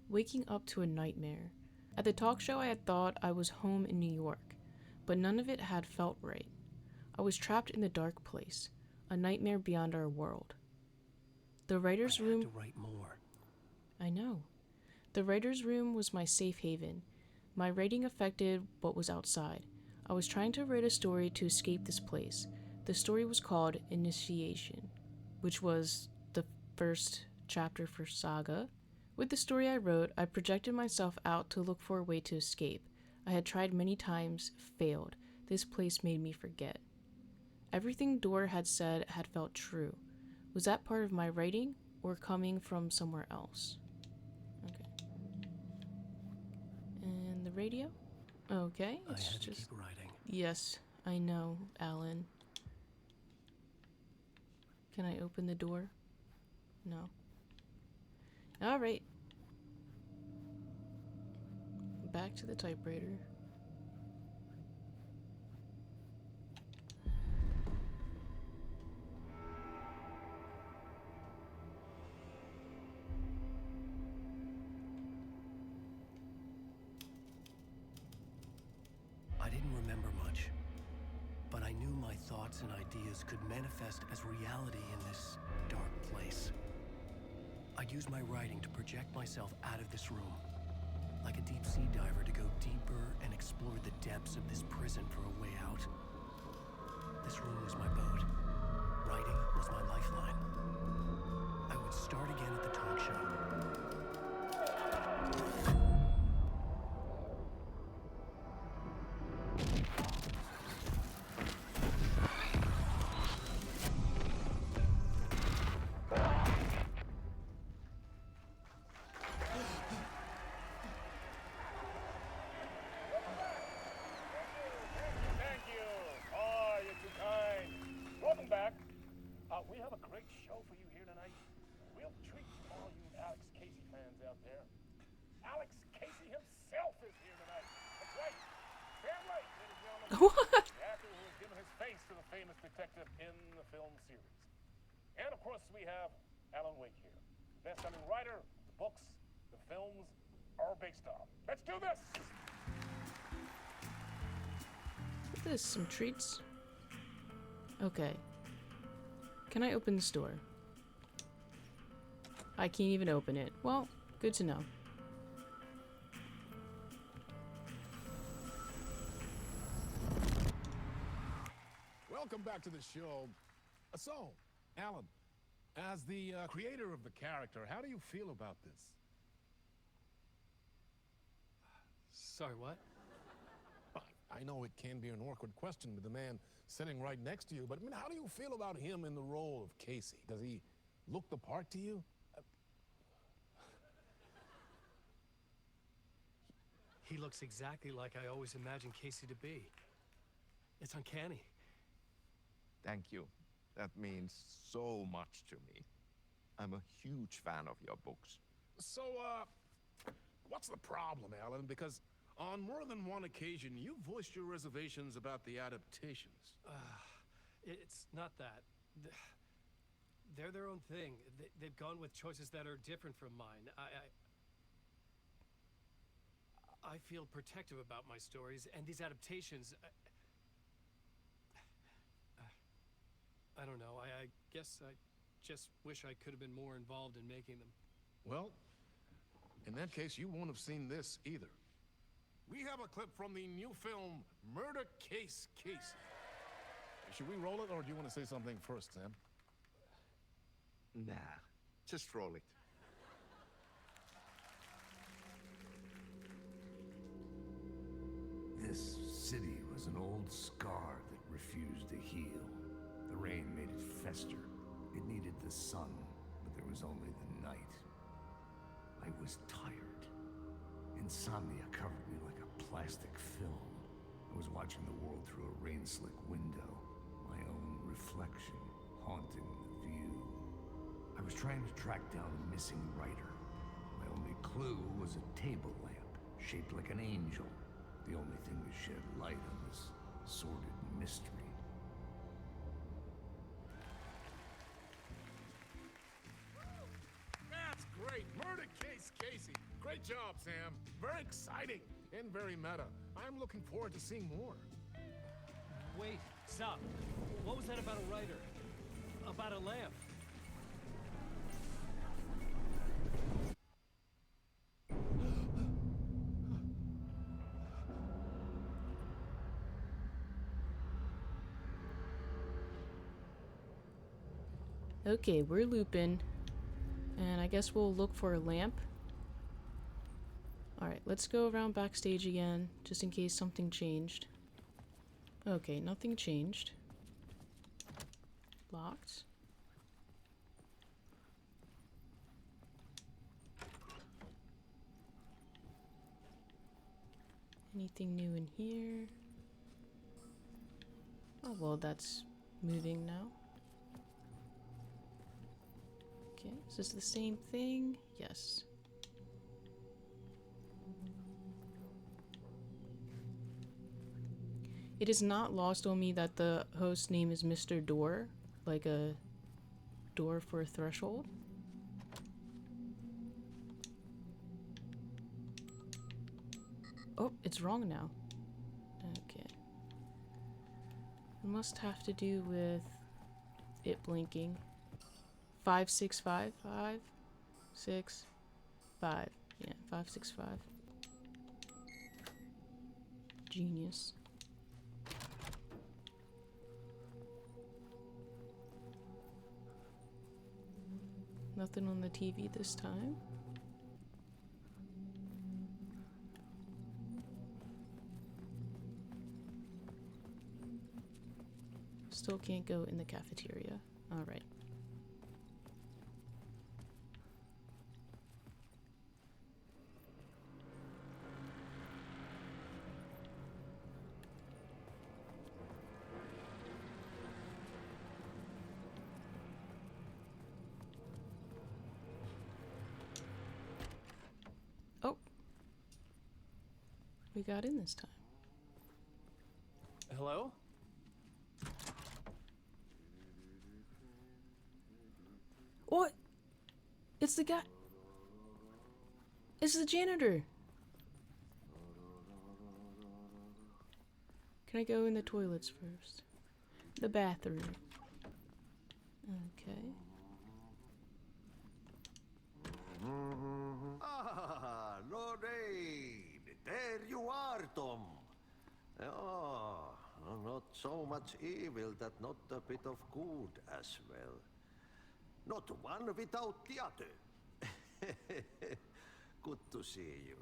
Waking up to a nightmare. At the talk show, I had thought I was home in New York, but none of it had felt right. I was trapped in the dark place, a nightmare beyond our world. The writer's room... I had to write more. I know. The writer's room was my safe haven. My writing affected what was outside. I was trying to write a story to escape this place. The story was called Initiation, which was the first chapter for Saga. With the story I wrote, I projected myself out to look for a way to escape. I had tried many times, failed. This place made me forget. Everything Dora had said had felt true. Was that part of my writing, or coming from somewhere else? Okay. And the radio? Okay, I it's had to just... keep writing. Yes, I know, Alan. Can I open the door? No. Alright. Back to the typewriter. I didn't remember much, but I knew my thoughts and ideas could manifest as reality in this dark place. I'd use my writing to project myself out of this room, like a deep sea diver to go deeper and explore the depths of this prison for a way out. This room was my boat. Writing was my lifeline. I would start again at the talk show. Thank you. Oh, you're too kind. Welcome back. We have a great show for you here tonight. Real treat for all you Alex Casey fans out there. Alex Casey himself is here tonight. That's right. Damn right, ladies and gentlemen. What? The actor who has given his face to the famous detective in the film series. And of course, we have Alan Wake here. Best-selling writer of the books films are based on. Let's do this! What's this? Some treats? Okay. Can I open this door? I can't even open it. Well, good to know. Welcome back to the show. So, Alan, as the creator of the character, how do you feel about this? Sorry, what? I know it can be an awkward question with the man sitting right next to you, but I mean, how do you feel about him in the role of Casey? Does he look the part to you? He looks exactly like I always imagined Casey to be. It's uncanny. Thank you. That means so much to me. I'm a huge fan of your books. So, what's the problem, Alan? Because on more than one occasion, you voiced your reservations about the adaptations. It's not that. They're their own thing. They've gone with choices that are different from mine. I feel protective about my stories, and these adaptations... I don't know. I guess I just wish I could have been more involved in making them. Well, in that case, you won't have seen this either. We have a clip from the new film, Murder Case Casey. Should we roll it, or do you want to say something first, Sam? Nah, just roll it. This city was an old scar that refused to heal. The rain made it fester. It needed the sun, but there was only the night. I was tired. Insomnia covered me like a plastic film. I was watching the world through a rain-slick window, my own reflection haunting the view. I was trying to track down a missing writer. My only clue was a table lamp, shaped like an angel. The only thing to shed light on this sordid mystery. That's great! Murder Case Casey! Great job, Sam. Very exciting and very meta. I'm looking forward to seeing more. Wait, stop. What was that about a writer? About a lamp? Okay, we're looping. And I guess we'll look for a lamp. Alright, let's go around backstage again, just in case something changed. Okay, nothing changed. Locked. Anything new in here? Oh, well, that's moving now. Okay, is this the same thing? Yes. It is not lost on me that the host name is Mr. Door, like a door for a threshold. Oh, it's wrong now. Okay. It must have to do with it blinking. 5, 6, 5, 5, 6, 5. Yeah, 5, 6, 5. Genius. Nothing on the TV this time. Still can't go in the cafeteria. All right. Oh. We got in this time. Hello? What? It's the guy. It's the janitor. Can I go in the toilets first? The bathroom. Okay. Ah, Lorraine! There you are, Tom. Oh, not so much evil that not a bit of good as well. Not one without the other. Good to see you.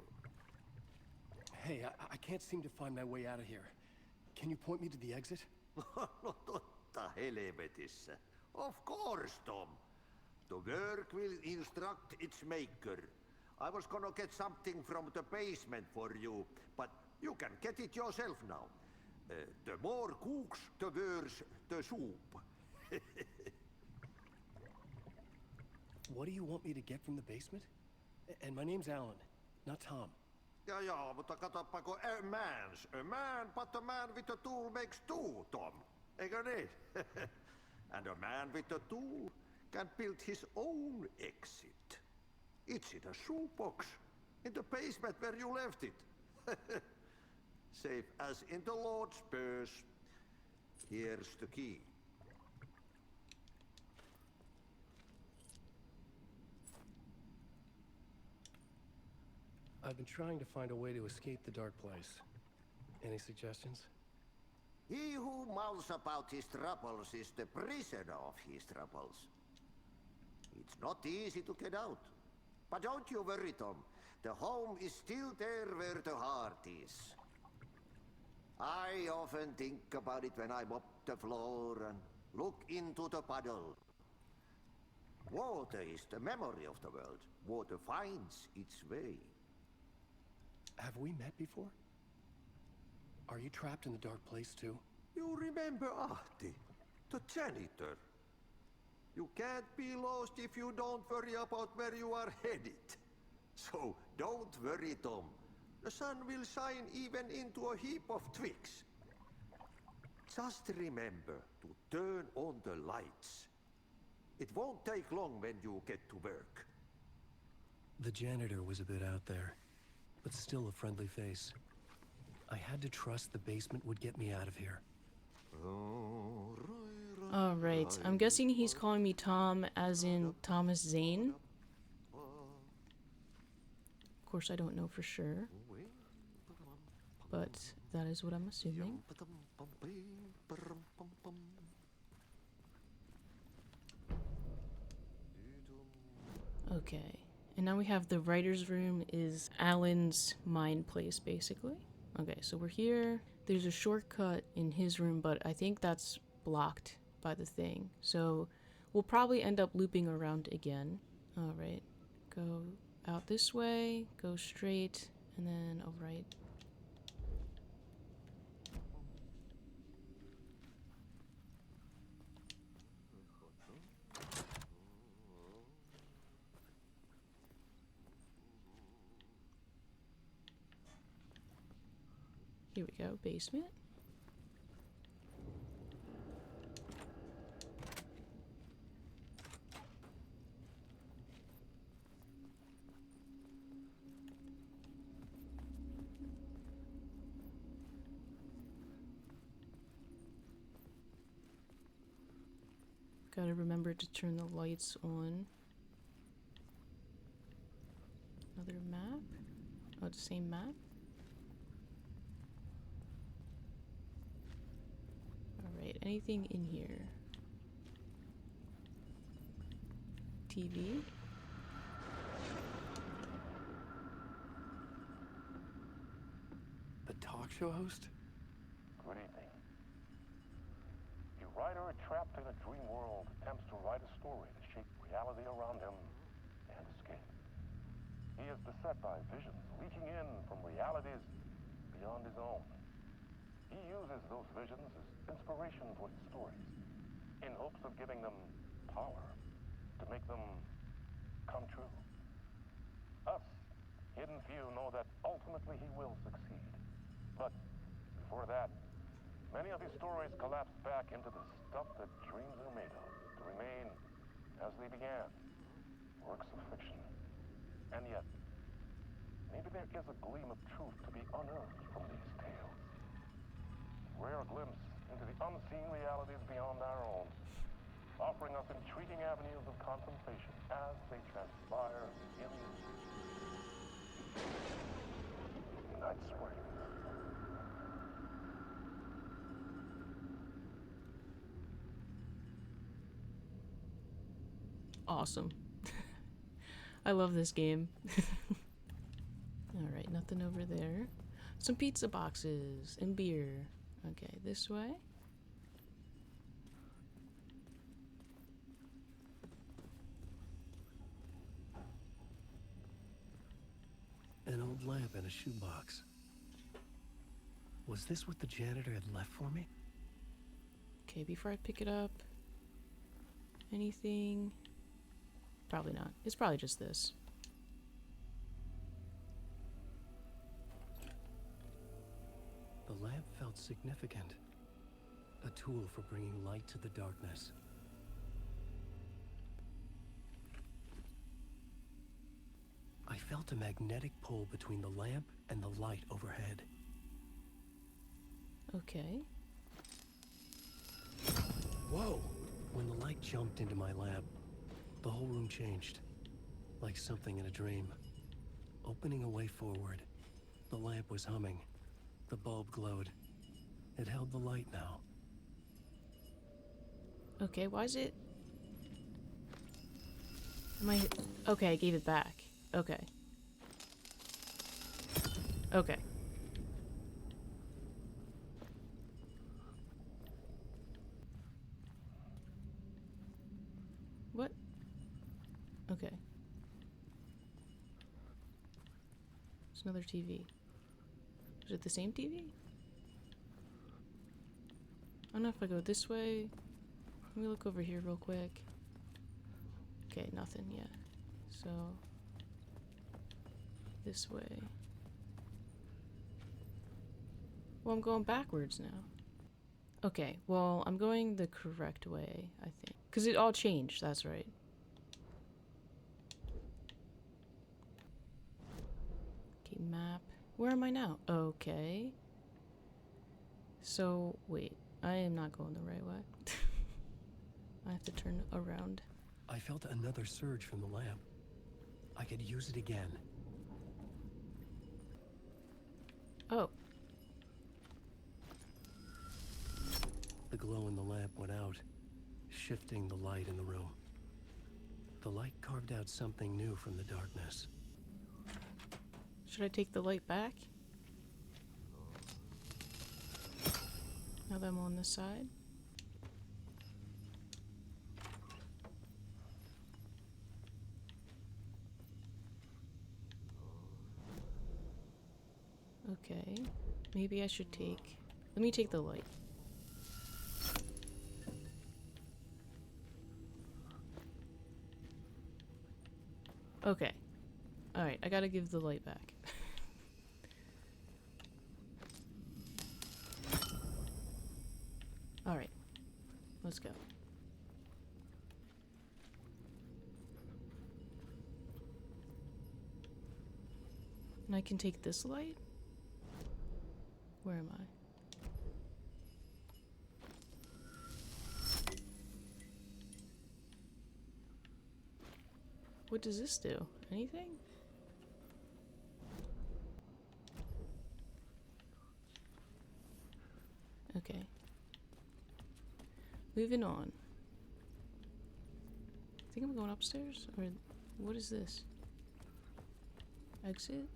Hey, I can't seem to find my way out of here. Can you point me to the exit? No totta helvetissä. Of course, Tom. The work will instruct its maker. I was gonna get something from the basement for you, but you can get it yourself now. The more cooks, the worse the soup. What do you want me to get from the basement? And my name's Alan, not Tom. Ja, mutta katsoppa kun a man, but a man with a tool makes two, Tom. Eikö niin? And a man with a tool can build his own exit. It's in a shoebox, in the basement where you left it. Safe as in the Lord's purse. Here's the key. I've been trying to find a way to escape the dark place. Any suggestions? He who mouths about his troubles is the prisoner of his troubles. It's not easy to get out. But don't you worry, Tom. The home is still there where the heart is. I often think about it when I mop the floor and look into the puddle. Water is the memory of the world. Water finds its way. Have we met before? Are you trapped in the dark place too? You remember Ahti, the janitor. You can't be lost if you don't worry about where you are headed. So don't worry, Tom. The sun will shine even into a heap of twigs. Just remember to turn on the lights. It won't take long when you get to work. The janitor was a bit out there, but still a friendly face. I had to trust the basement would get me out of here. Alright, I'm guessing he's calling me Tom as in Thomas Zane. Of course, I don't know for sure, but that is what I'm assuming. Okay, and now we have the writer's room is Alan's mind place, basically. Okay, so we're here. There's a shortcut in his room, but I think that's blocked by the thing. So we'll probably end up looping around again. Alright, go out this way, go straight, and then all right. Here we go, basement. Gotta remember to turn the lights on. Another map? Oh, it's the same map? Alright, anything in here? TV? The talk show host? Good evening. A writer trapped in a dream world attempts to write a story to shape reality around him and escape. He is beset by visions reaching in from realities beyond his own. He uses those visions as inspiration for his stories, in hopes of giving them power to make them come true. Us, hidden few, know that ultimately he will succeed. But before that, many of his stories collapse back into the stuff that dreams are made of, to remain as they began, works of fiction. And yet, there is a gleam of truth to be unearthed from these tales. Rare glimpse into the unseen realities beyond our own, offering us intriguing avenues of contemplation as they transpire in Night Springs. Awesome. I love this game. Alright, nothing over there. Some pizza boxes and beer. Okay, this way. An old lamp in a shoebox. Was this what the janitor had left for me? Okay, before I pick it up, anything? Probably not. It's probably just this. The lamp felt significant. A tool for bringing light to the darkness. I felt a magnetic pull between the lamp and the light overhead. Okay. Whoa! When the light jumped into my lamp, the whole room changed. Like something in a dream. Opening a way forward, the lamp was humming. The bulb glowed. It held the light now. Okay, why is it... Am I... Okay, I gave it back. Okay. Okay. What? Okay. It's another TV. Is it the same TV? I don't know if I go this way. Let me look over here real quick. Okay, nothing yet. So... this way. Well, I'm going backwards now. Okay, well, I'm going the correct way, I think. Because it all changed, that's right. Okay, map. Where am I now? Okay. So, wait. I am not going the right way. I have to turn around. I felt another surge from the lamp. I could use it again. Oh. The glow in the lamp went out, shifting the light in the room. The light carved out something new from the darkness. Should I take the light back? Now that I'm on this side? Okay. Maybe I should take... Let me take the light. Okay. Alright, I gotta give the light back. Alright. Let's go. And I can take this light? Where am I? What does this do? Anything? Okay. Moving on. I think I'm going upstairs? Or what is this? Exit?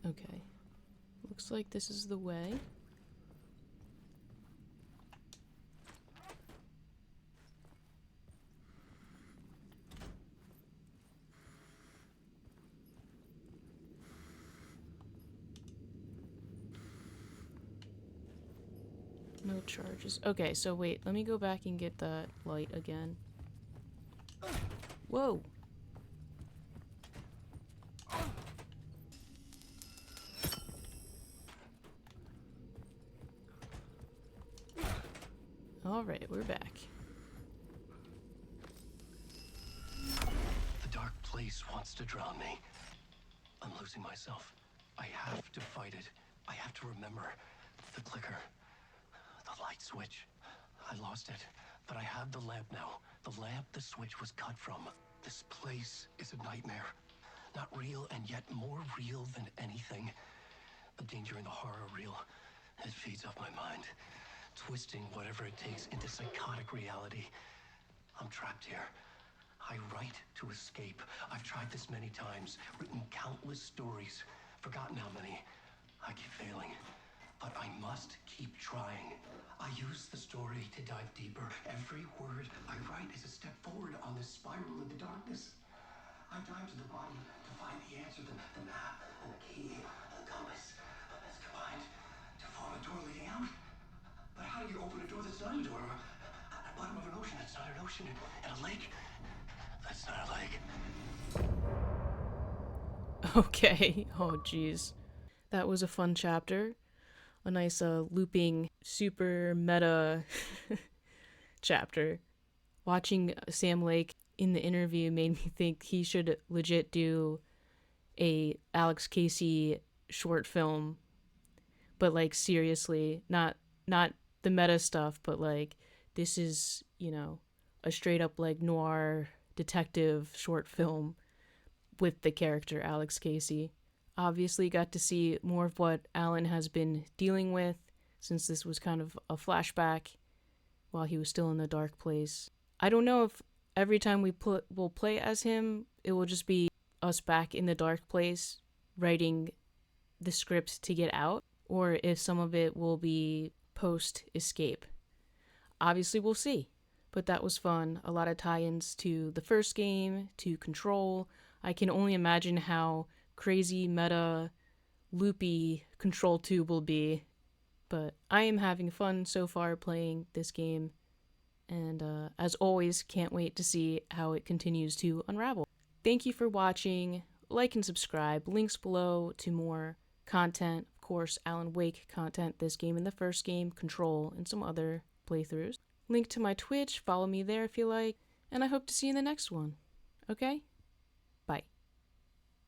Okay. Looks like this is the way. No charges. Okay, so wait, let me go back and get that light again. Whoa! Alright, we're back. wants to drown me. I'm losing myself. I have to fight it. I have to remember the clicker, the light switch. I lost it, but I have the lamp now. The lamp the switch was cut from. This place is a nightmare. Not real, and yet more real than anything. The danger in the horror reel. It feeds off my mind, twisting whatever it takes into psychotic reality. I'm trapped here. I write to escape. I've tried this many times, written countless stories, forgotten how many. I keep failing, but I must keep trying. I use the story to dive deeper. Every word I write is a step forward on this spiral in the darkness. I dive to the bottom to find the answer, the map, and the key, and the compass. It's combined to form a door leading out. But how do you open a door that's not a door? At the bottom of an ocean that's not an ocean, and a lake that's not a lake. Okay. Oh, jeez. That was a fun chapter. A nice looping, super meta chapter. Watching Sam Lake in the interview made me think he should legit do a Alex Casey short film, but like seriously, not the meta stuff, but like this is, you know, a straight up like noir detective short film with the character Alex Casey. Obviously got to see more of what Alan has been dealing with, since this was kind of a flashback while he was still in the dark place. I don't know if every time we'll play as him, it will just be us back in the dark place writing the script to get out, or if some of it will be post escape. Obviously, we'll see. But that was fun. A lot of tie-ins to the first game, to Control. I can only imagine how crazy, meta, loopy Control 2 will be. But I am having fun so far playing this game. And as always, can't wait to see how it continues to unravel. Thank you for watching. Like and subscribe. Links below to more content. Of course, Alan Wake content, this game and the first game, Control, and some other playthroughs. Link to my Twitch. Follow me there if you like. And I hope to see you in the next one. Okay?